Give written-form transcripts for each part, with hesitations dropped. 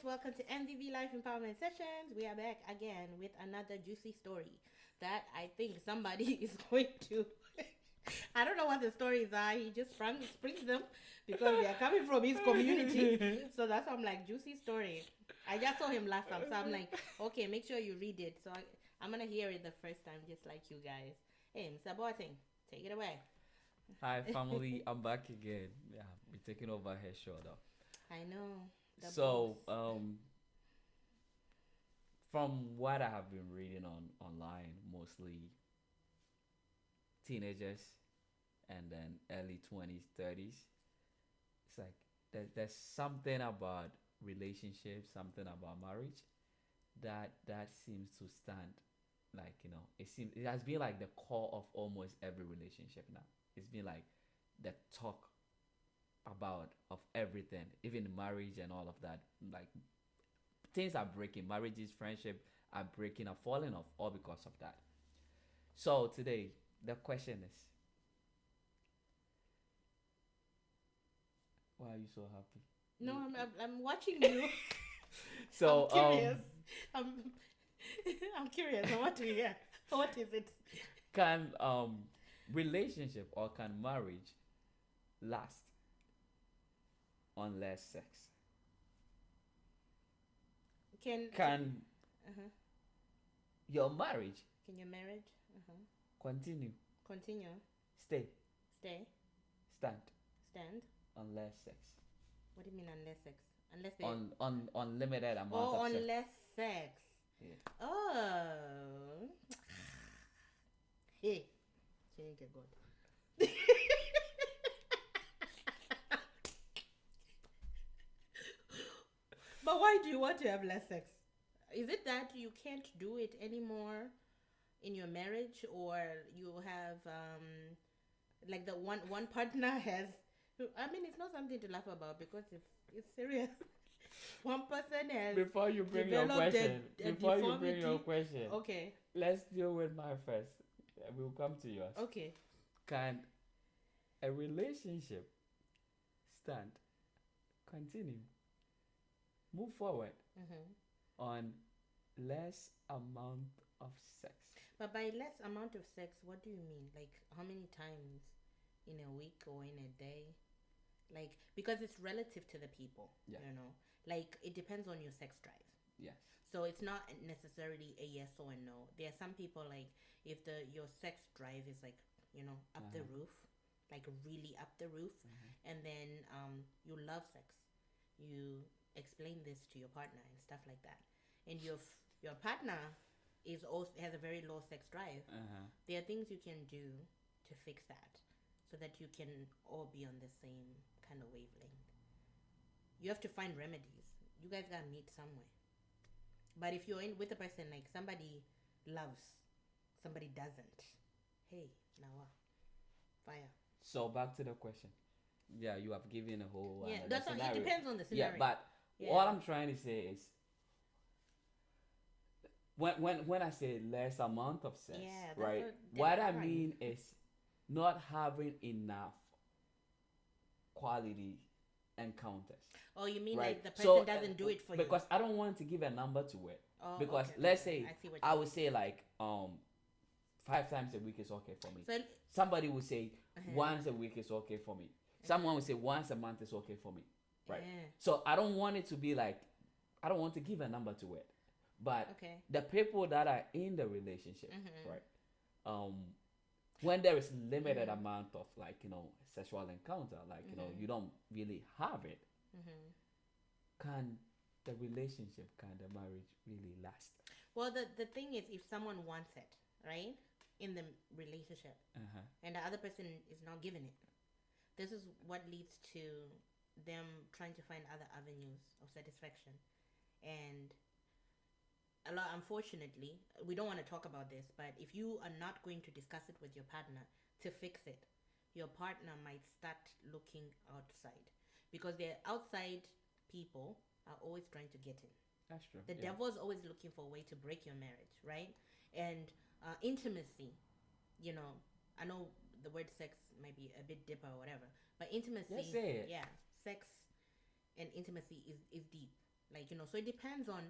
welcome to MVB Life Empowerment Sessions. We are back again with another juicy story that I think somebody is going to. I don't know what the stories are. He just springs them because they are coming from his community. So that's why I'm like, juicy story. I just saw him last time, so I'm like, okay, make sure you read it. So I'm gonna hear it the first time, just like you guys. Hey, Mr. Boatengs, take it away. Hi, family. I'm back again. Yeah, we're taking over her shoulder. I know the boss. So, from what I have been reading on online, mostly teenagers and then early 20s, 30s, it's like there's something about relationships, something about marriage that seems to stand like it has been like the core of almost every relationship now. It's been like the talk about of everything, even marriage and all of that. Like things are breaking, marriages, friendship are breaking, are falling off, all because of that. So today, the question is, why are you so happy? No, I'm watching you. I'm So curious. I'm I'm curious. I want to hear. What is it? can relationship or can marriage last on less sex? Can uh-huh. your marriage Can your marriage uh-huh. continue, continue, stay, stay, stand stand? on less sex? What do you mean unless sex? Unless they On unlimited amount oh of sex. unless sex. Yeah. Oh. Hey, Chineke God. But why do you want to have less sex? Is it that you can't do it anymore in your marriage, or you have like the one partner has? I mean, it's not something to laugh about because it's serious. One person has Before you bring your developed question, a before you bring your deformity. question, Okay, let's deal with my first. We'll come to yours. okay. Can a relationship stand, continue, move forward Mm-hmm. on less amount of sex? But by less amount of sex, what do you mean? Like how many times in a week or in a day? Like because it's relative to the people, Yeah. you know. Like it depends on your sex drive. Yes. So it's not necessarily a yes or a no. There are some people like if the your sex drive is like up the roof, like really up the roof, and then you love sex, you explain this to your partner and stuff like that, and your partner is also has a very low sex drive. There are things you can do to fix that, so that you can all be on the same kind of wavelength. You have to find remedies. You guys gotta meet somewhere. But if you're in with a person like somebody loves, somebody doesn't. Hey, now what? Fire. So back to the question. Yeah, you have given a whole Yeah, another that's not, it scenario. depends on the Yeah, scenario. but Yeah. what I'm trying to say is when I say less amount of sex, Yeah, that's right? what What I define. mean is not having enough quality encounters. Oh, you mean Right. like the person So doesn't do it for because you? I don't want to give a number to it. Oh, Because okay, let's okay. say I see what I you would mean. say like 5 times a week is okay for me. So, Somebody would say uh-huh. once a week is okay for me. Someone would say once a month is okay for me. Right. Yeah. So I don't want it to be like I don't want to give a number to it. But Okay. the people that are in the relationship, Mm-hmm. right? When there is limited Mm-hmm. amount of like sexual encounter, like Mm-hmm. you don't really have it, Mm-hmm. can the relationship, can the marriage really last? Well, the thing is, if someone wants it, right, in the relationship, and the other person is not giving it, this is what leads to them trying to find other avenues of satisfaction. And a lot, unfortunately, we don't want to talk about this, but if you are not going to discuss it with your partner to fix it, your partner might start looking outside, because the outside people are always trying to get in. That's true. The devil is always looking for a way to break your marriage, right? And intimacy, I know the word sex might be a bit deeper or whatever, but intimacy, Just say it. yeah, sex and intimacy is deep. Like, so it depends on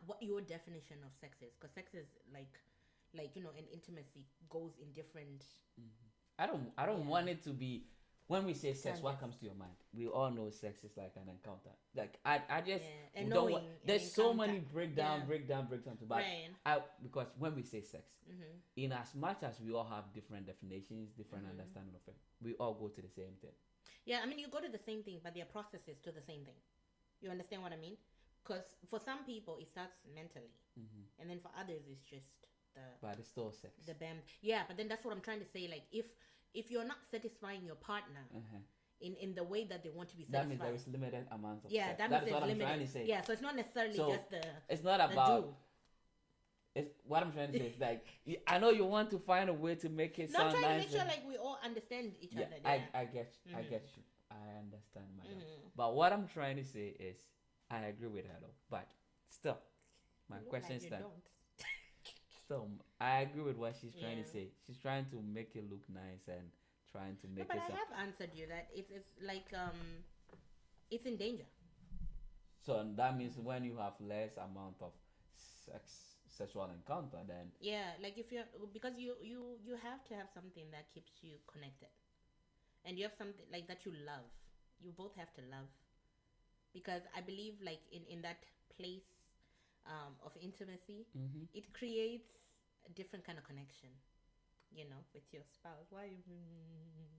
what your definition of sex is, because sex is like and intimacy goes in different. I don't Yeah. want it to be. When we say sex, what Standards. comes to your mind? We all know sex is like an encounter. Like I just Yeah, and don't want. knowing an There's so encounter. many Yeah. breakdown. But Right. because when we say sex, Mm-hmm. in as much as we all have different definitions, different Mm-hmm. understanding of it, we all go to the same thing. Yeah, I mean, you go to the same thing, but their processes to the same thing. You understand what I mean? Because for some people, it starts mentally, and then for others, it's just the But it's still sex. the bam. Yeah, but then that's what I'm trying to say. Like, if you're not satisfying your partner in the way that they want to be That means satisfied, there is limited amounts of yeah, sex. that That means is what it's I'm trying to limited. say. Yeah, so it's not necessarily So just the it's not the about. do. It's what I'm trying to say is like I know you want to find a way to make it No, I'm sound trying to nice. make sure like we all understand each Yeah, other. Yeah. I get you. I get you. I understand, madam. Mhm. But what I'm trying to say is, I agree with her though. But still, my You look question like you stands. don't. Still, I agree with what she's trying to Yeah. say. She's trying to make it look nice and trying to No, make but it. I have answered you that it's like it's in danger. So that means when you have less amount of sexual encounter, then Yeah, like if you're because you have to have something that keeps you connected, and you have something like that you love. You both have to love, because I believe like in that place of intimacy, it creates a different kind of connection. With your spouse. Why?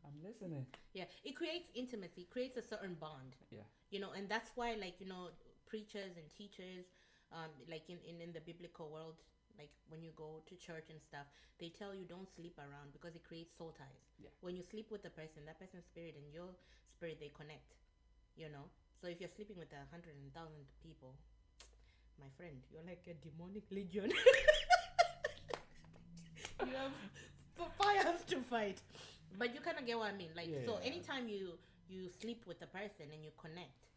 I'm listening. Yeah, it creates intimacy, creates a certain bond. Yeah. And that's why like preachers and teachers, like in the biblical world, like when you go to church and stuff, they tell you don't sleep around because it creates soul ties. Yeah. When you sleep with the person, that person's spirit and your spirit, they connect. So if you're sleeping with 100,000 people, my friend, you're like a demonic legion. You have fires to fight, but you kind of get what I mean. Like, so Yeah. anytime you sleep with a person and you connect,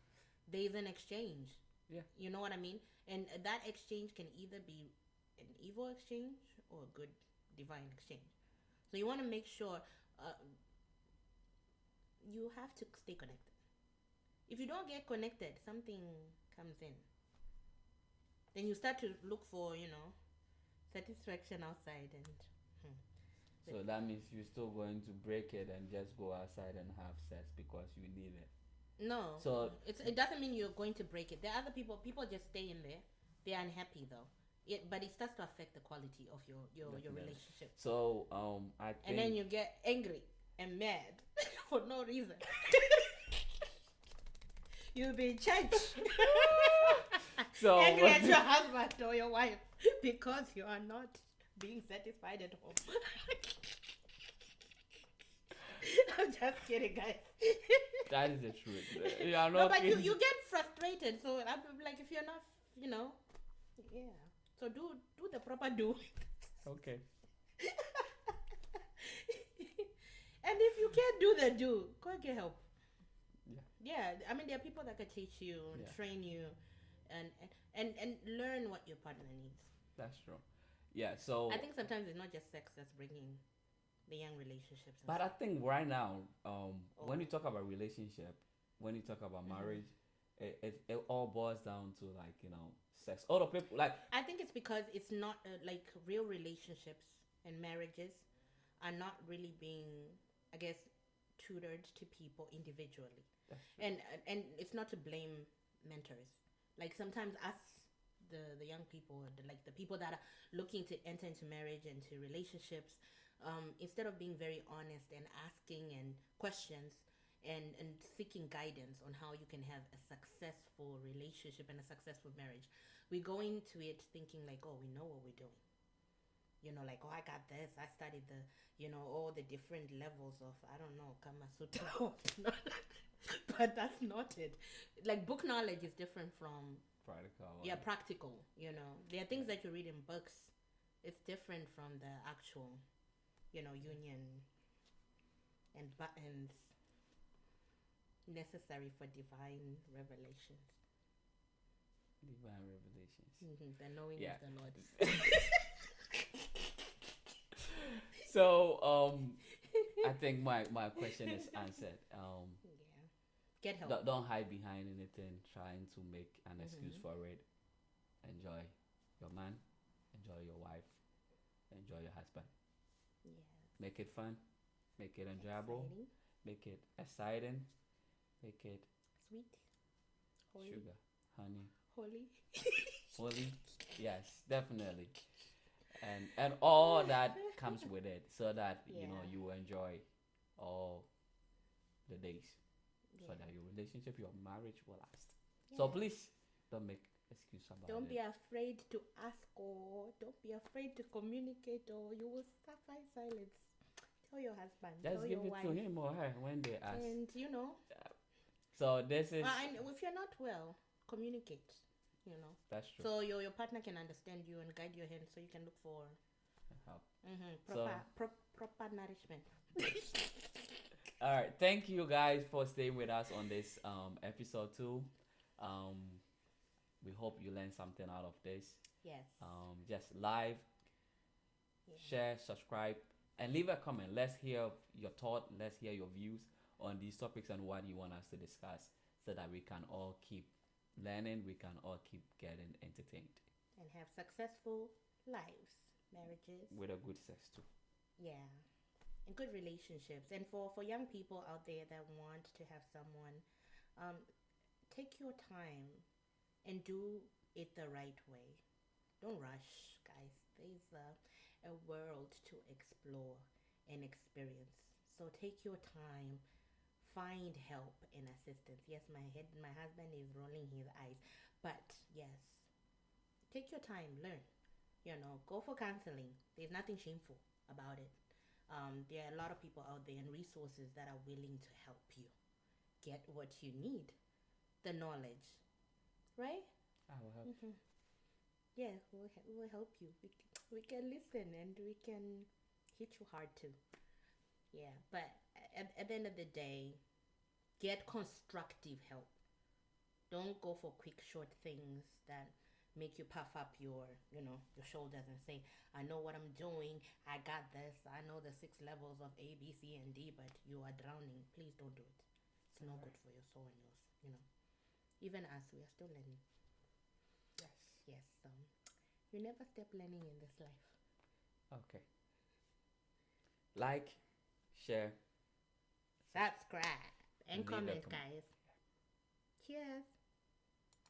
there's an exchange. Yeah. You know what I mean? And that exchange can either be an evil exchange or a good divine exchange. So you want to make sure you have to stay connected. If you don't get connected, something comes in. Then you start to look for satisfaction outside, and So that means you're still going to break it and just go outside and have sex because you need it. no, So it doesn't mean you're going to break it. There are other people just stay in there. They're unhappy though. But it starts to affect the quality of your Definitely. relationship. So I think. And then you get angry and mad for no reason. You'll be in church. So angry at your husband or your wife because you are not being satisfied at home. I'm just kidding, guys. that is the truth. You are No, not but in- you get frustrated. So I'm like, if you're not, yeah. So do the proper do. Okay. And if you can't do the do, go and get help. Yeah. Yeah, I mean, there are people that can teach you, and Yeah. train you, and learn what your partner needs. That's true. Yeah. So. I think sometimes it's not just sex that's bringing the young relationships. But I think right now, when you talk about relationship, when you talk about marriage, it all boils down to like sex. All the people like. I think it's because it's not like real relationships and marriages are not really being, I guess, tutored to people individually. And it's not to blame mentors. Like sometimes us, the young people, the people that are looking to enter into marriage and to relationships, instead of being very honest and asking and questions and seeking guidance on how you can have a successful relationship and a successful marriage, we go into it thinking like, oh, we know what we're doing. Like, oh, I got this. I studied all the different levels of, I don't know, Kama Sutra. But that's not it. Like, book knowledge is different from Practical. yeah, practical. There are things that you read in books. It's different from the actual, union and buttons necessary for divine revelations. Divine revelations. The knowing Yeah. of the Lord. So I think my question is answered. Yeah. Get help. Don't hide behind anything trying to make an excuse for it. Enjoy your man, enjoy your wife, enjoy your husband. Yeah. Make it fun, make it enjoyable, Exciting. make it exciting, make it Sweet. Holy. sugar, honey, Holy. holy. Yes, definitely. And all that comes with it, so that you know Yeah. you enjoy all the days, so Yeah. that your relationship, your marriage will last. So Yeah. please don't make excuse about Don't be it. afraid to ask, or don't be afraid to communicate, or you will suffer in silence. Tell your husband, Just tell give your it to wife, him or her when they ask. and So this is and if you're not well, communicate. that's true. So your partner can understand you and guide your hand, so you can look for Help. So proper nourishment. all right, thank you guys for staying with us on this episode 2. Um, we hope you learned something out of this. Yes. Just live, Yeah. share, subscribe, and leave a comment. Let's hear your thought. Let's hear your views on these topics and what you want us to discuss, so that we can all keep learning. We can all keep getting entertained And have successful lives, marriages. with a good sex too. Yeah. And good relationships. And for young people out there that want to have someone, um, take your time and do it the right way. Don't rush, guys. There's a world to explore and experience. So take your time, find help and assistance. Yes, my husband is rolling his eyes, but yes, take your time, learn. Go for counseling. There's nothing shameful about it. There are a lot of people out there and resources that are willing to help you get what you need, the knowledge, right? I will help. Yeah, we'll help you. We can listen and we can hit you hard too. Yeah, but at the end of the day, get constructive help. Don't go for quick, short things that make you puff up your shoulders and say, I know what I'm doing. I got this. I know the 6 levels of A, B, C, and D, but you are drowning. Please don't do it. It's no good for your soul and yours. Even us, we are still learning. Yes. Yes, you never stop learning in this life. Okay. Like, share, Subscribe and leave a comment, comment. guys. Cheers.